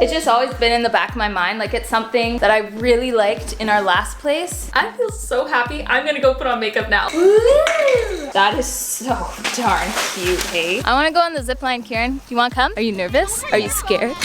It's just always been in the back of my mind. Like it's something that I really liked in our last place. I feel so happy. I'm gonna go put on makeup now. That is so darn cute, hey? I wanna go on the zip line, Kieran. Do you wanna come? Are you nervous? Are you scared?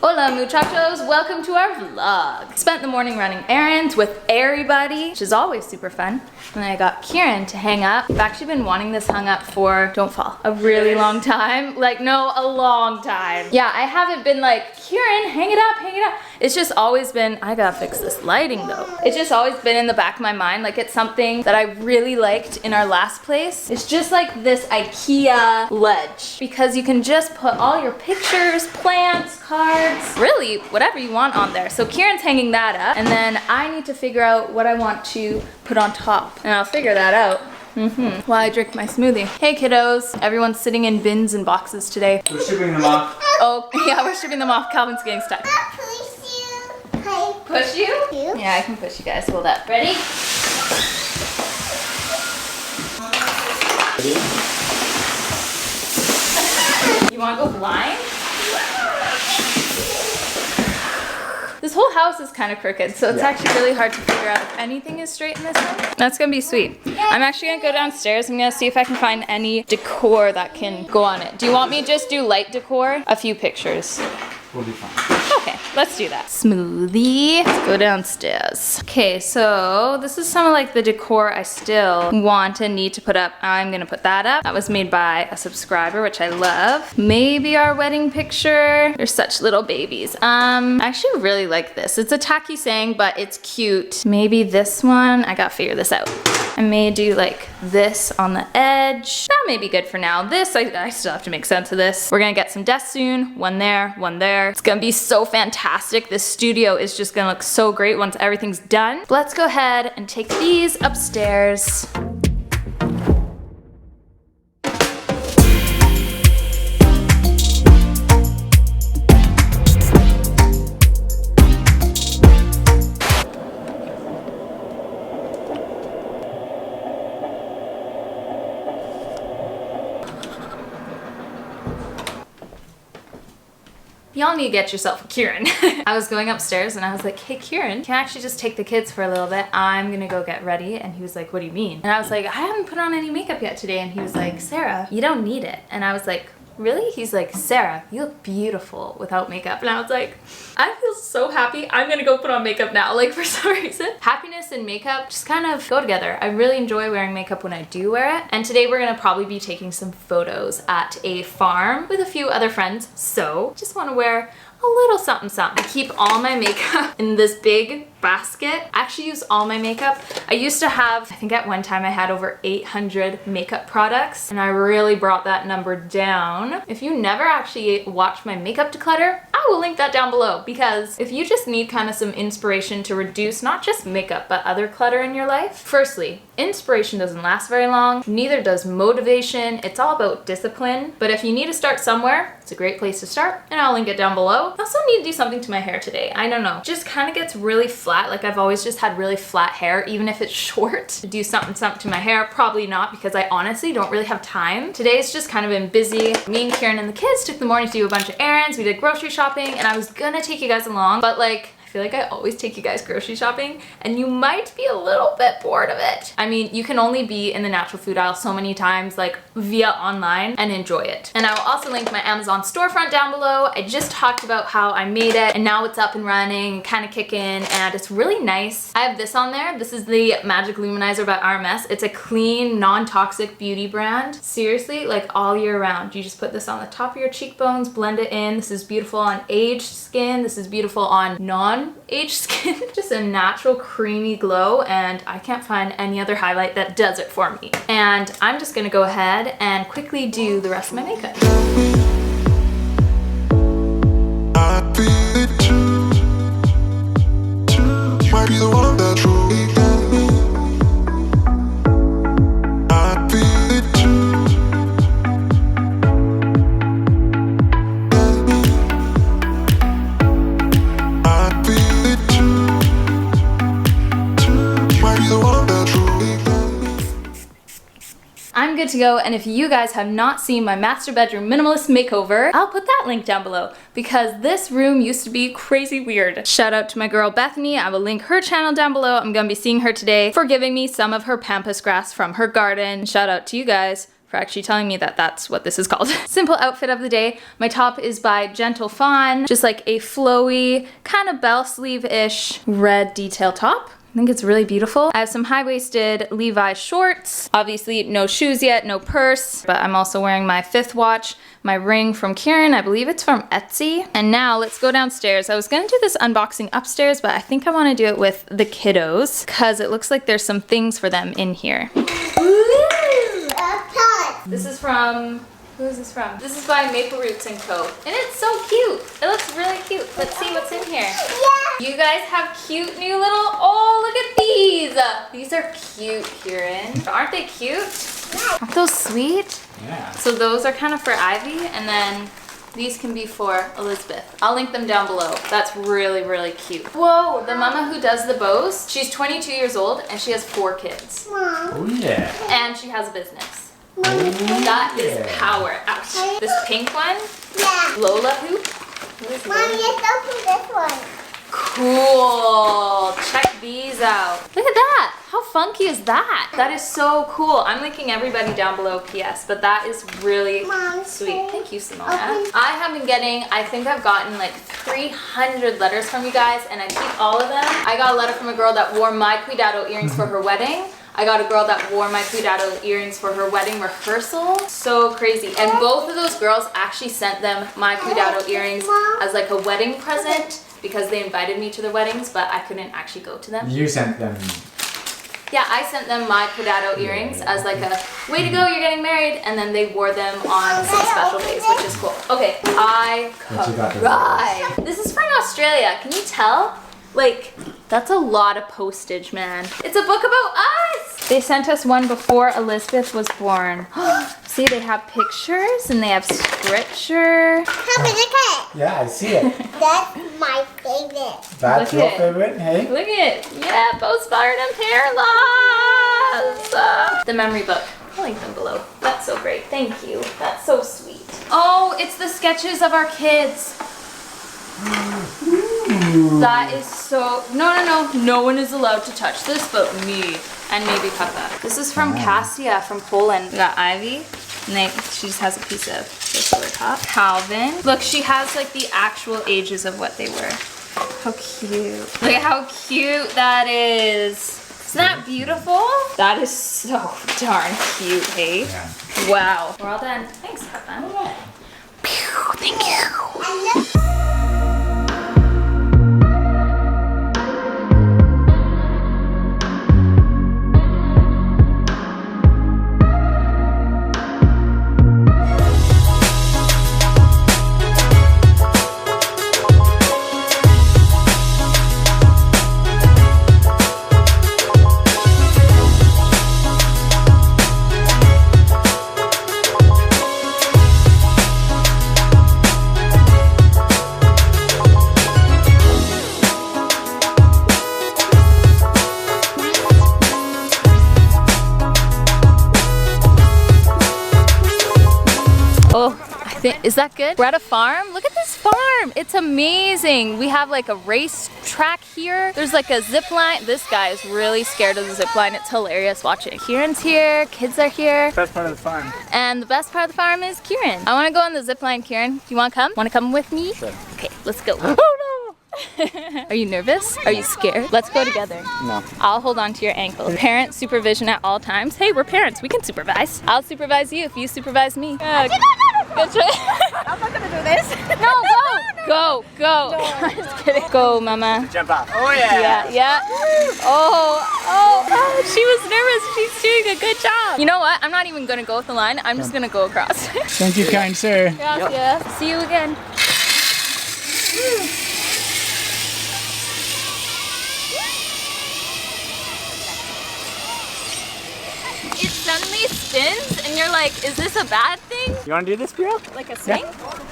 Hola muchachos, welcome to our vlog. Spent the morning running errands with everybody, which is always super fun. And then I got Kieran to hang up. I've actually been wanting this hung up for, don't fall, a really long time. Like no, a long time. Yeah, I haven't been like, Kieran, hang it up, hang it up. It's just always been, I gotta fix this lighting though. It's just always been in the back of my mind. Like it's something that I really liked in our last place. It's just like this IKEA ledge because you can just put all your pictures, plants, cards, really whatever you want on there. So Kieran's hanging that up and then I need to figure out what I want to put on top and I'll figure that out while I drink my smoothie. Hey kiddos, everyone's sitting in bins and boxes today. We're shipping them off. Oh yeah, we're shipping them off. Calvin's getting stuck. Push you? Yeah, I can push you guys. Hold up. Ready? You want to go blind? This whole house is kind of crooked, so it's actually really hard to figure out if anything is straight in this one. That's gonna be sweet. I'm actually gonna go downstairs. I'm gonna see if I can find any decor that can go on it. Do you want me to just do light decor? A few pictures. We'll be fine. Okay, let's do that. Smoothie. Let's go downstairs. Okay, so this is some of like the decor I still want and need to put up. I'm gonna put that up. That was made by a subscriber, which I love. Maybe our wedding picture. They're such little babies. I actually really like this. It's a tacky saying, but it's cute. Maybe this one. I gotta figure this out. I may do like this on the edge. That may be good for now. This, I still have to make sense of this. We're gonna get some desks soon. One there, one there. It's gonna be so fantastic. This studio is just gonna look so great once everything's done. But let's go ahead and take these upstairs. Y'all need to get yourself a Kieran. I was going upstairs and I was like, hey Kieran, can I actually just take the kids for a little bit? I'm gonna go get ready. And he was like, what do you mean? And I was like, I haven't put on any makeup yet today. And he was like, Sarah, you don't need it. And I was like, really? He's like, Sarah, you look beautiful without makeup. And I was like, I feel so happy. I'm gonna go put on makeup now. Like for some reason, happiness and makeup just kind of go together. I really enjoy wearing makeup when I do wear it. And today we're gonna probably be taking some photos at a farm with a few other friends. So just wanna wear a little something something. I keep all my makeup in this big basket. I actually use all my makeup. I used to have, I think at one time I had over 800 makeup products and I really brought that number down. If you never actually watched my makeup declutter, I will link that down below because if you just need kind of some inspiration to reduce not just makeup but other clutter in your life. Firstly, inspiration doesn't last very long, neither does motivation. It's all about discipline. But if you need to start somewhere, it's a great place to start and I'll link it down below. I also need to do something to my hair today. I don't know. It just kind of gets really flat. Like I've always just had really flat hair, even if it's short. To do something to my hair, probably not because I honestly don't really have time. Today's just kind of been busy. Me and Kieran and the kids took the morning to do a bunch of errands. We did grocery shopping and I was gonna take you guys along, but like, I feel like I always take you guys grocery shopping and you might be a little bit bored of it. I mean, you can only be in the natural food aisle so many times like via online and enjoy it. And I will also link my Amazon storefront down below. I just talked about how I made it and now it's up and running, kind of kicking and it's really nice. I have this on there. This is the Magic Luminizer by RMS. It's a clean, non-toxic beauty brand. Seriously, like all year round. You just put this on the top of your cheekbones, blend it in. This is beautiful on aged skin. This is beautiful on non bottom. Age skin, just a natural creamy glow, and I can't find any other highlight that does it for me. And I'm just gonna go ahead and quickly do the rest of my makeup. Might be the one that truly can be. I'd be it too. I'd be it too. Might be the one that truly can be. I'm good to go, and if you guys have not seen my master bedroom minimalist makeover, I'll put that link down below because this room used to be crazy weird. Shout out to my girl Bethany. I will link her channel down below. I'm gonna be seeing her today for giving me some of her pampas grass from her garden. Shout out to you guys for actually telling me that that's what this is called. Simple outfit of the day. My top is by Gentle Fawn, just like a flowy, kind of bell sleeve-ish red detail top. I think it's really beautiful. I have some high-waisted Levi's shorts. Obviously no shoes yet, no purse, but I'm also wearing my 5th watch, my ring from Kieran, I believe it's from Etsy. And now let's go downstairs. I was gonna do this unboxing upstairs, but I think I wanna do it with the kiddos because it looks like there's some things for them in here. Ooh, a pot. This is from, who is this from? This is by Maple Roots & Co. And it's so cute. It looks really cute. Let's see what's in here. Yeah. You guys have cute new little, oh, look at these. These are cute, Kieran. Aren't they cute? Aren't those sweet? Yeah. So those are kind of for Ivy, and then these can be for Elizabeth. I'll link them down below. That's really, really cute. Whoa, the mama who does the bows, she's 22 years old and she has 4 kids. Mom. Oh yeah. And she has a business. Mommy. That is Yeah. power. Ouch. This pink one, Yeah. Lola Hoop. Who is Lola? Mommy, let's open this one. Cool. Check these out. Look at that. How funky is that? That is so cool. I'm linking everybody down below, PS, but that is really Mom, sweet. Thank you, Simona. open. I have been getting, I think I've gotten like 300 letters from you guys, and I keep all of them. I got a letter from a girl that wore my Cuidado earrings for her wedding. I got a girl that wore my Cuidado earrings for her wedding rehearsal. So crazy. And both of those girls actually sent them my Cuidado earrings as like a wedding present because they invited me to their weddings, but I couldn't actually go to them. You sent them. Yeah, I sent them my Cuidado earrings as like a, way to go, you're getting married, and then they wore them on some special days, which is cool. Okay, I What you got there? cried. This is from Australia, can you tell? Like, that's a lot of postage, man. It's a book about us! They sent us one before Elizabeth was born. See, they have pictures and they have scripture. Mommy, look at it. Yeah, I see it. That's my favorite. That's Look your at it. favorite, hey? Look at it. Yeah, postpartum hair loss. The memory book. I'll link them below. That's so great. Thank you. That's so sweet. Oh, it's the sketches of our kids. That is so... No one is allowed to touch this but me and maybe Papa. This is from Cassia from Poland. We got Ivy. And she just has a piece of this over top. Calvin. Look, she has like the actual ages of what they were. How cute. Look at how cute that is. Isn't that beautiful? That is so darn cute, hey? Yeah. Wow. We're all done. Thanks, Papa. Thank you. Is that good? We're at a farm. Look at this farm. It's amazing. We have like a race track here. There's like a zip line. This guy is really scared of the zip line. It's hilarious watching. Kieran's here. Kids are here. Best part of the farm. And the best part of the farm is Kieran. I want to go on the zip line, Kieran. Do you want to come? Want to come with me? Sure. Okay, let's go. Oh no! Are you nervous? Are you scared? Let's go together. No. I'll hold on to your ankle. Parent supervision at all times. Hey, we're parents. We can supervise. I'll supervise you if you supervise me. Good try. I'm not gonna do this. No, go! Go, go. I'm just kidding. Go, mama. Jump off. Oh yeah. Yeah, yeah. Oh, she was nervous. She's doing a good job. You know what? I'm not even gonna go with the line. I'm just gonna go across. Thank you, kind sir. Gracias. See you again. It suddenly spins and you're like, is this a bad thing? You want to do this, Piro? Like a swing?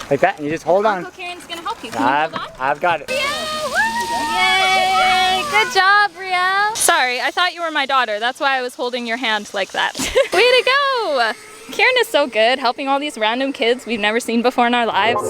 Like that, and you just hold on. Uncle Kieran's gonna help you. Can you hold on? I've got it. Yay! Good job, Brielle. Sorry, I thought you were my daughter. That's why I was holding your hand like that. Way to go! Kieran is so good helping all these random kids we've never seen before in our lives.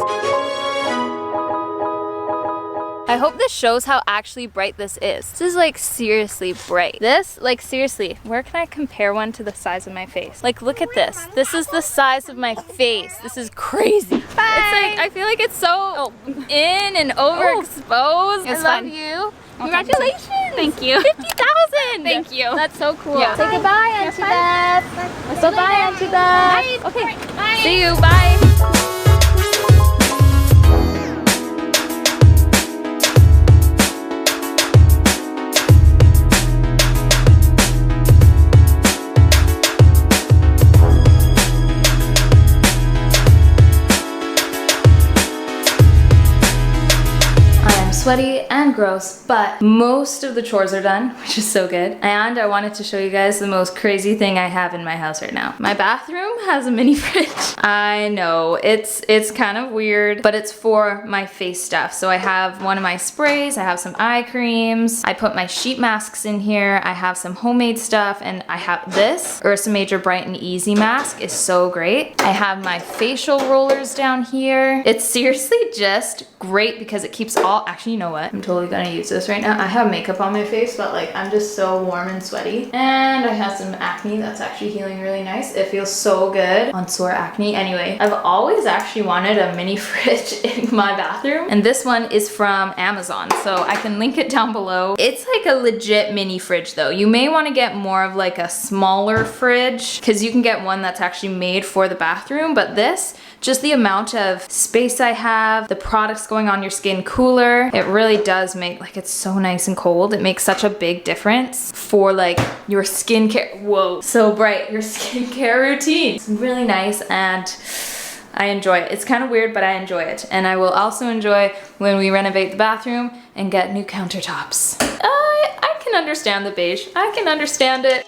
I hope this shows how actually bright this is. This is like seriously bright. This, like seriously, where can I compare one to the size of my face? Like look at this. This is the size of my face. This is crazy. Bye. It's like, I feel like it's so in and overexposed. It's I love fun. you. Congratulations. Thank you. 50,000. Thank you. That's so cool. Yeah. Say goodbye, Auntie Beth. Bye-bye, Auntie Beth. Bye. Okay. Bye. See you. Bye. Sweaty and gross, but most of the chores are done, which is so good. And I wanted to show you guys the most crazy thing I have in my house right now. My bathroom has a mini fridge. I know, it's kind of weird, but it's for my face stuff. So I have one of my sprays, I have some eye creams, I put my sheet masks in here, I have some homemade stuff, and I have this Ursa Major Bright and Easy mask is so great. I have my facial rollers down here. It's seriously just great because it keeps all, actually, you know what? I'm totally gonna use this right now. I have makeup on my face, but like I'm just so warm and sweaty. And I have some acne that's actually healing really nice. It feels so good on sore acne. Anyway, I've always actually wanted a mini fridge in my bathroom. And this one is from Amazon, so I can link it down below. It's like a legit mini fridge though. You may wanna get more of like a smaller fridge because you can get one that's actually made for the bathroom, but this, just the amount of space I have, the products going on your skin cooler, it really does make, like it's so nice and cold. It makes such a big difference for like your skincare, whoa, so bright, your skincare routine. It's really nice and I enjoy it. It's kind of weird, but I enjoy it. And I will also enjoy when we renovate the bathroom and get new countertops. I can understand the beige. I can understand it.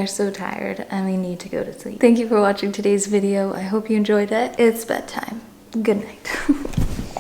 So tired and we need to go to sleep. Thank you for watching today's video. I hope you enjoyed it. It's bedtime. Good night.